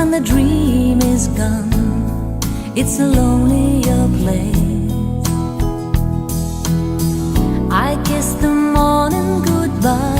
when the dream is gone, it's a lonelier place. I kiss the morning goodbye.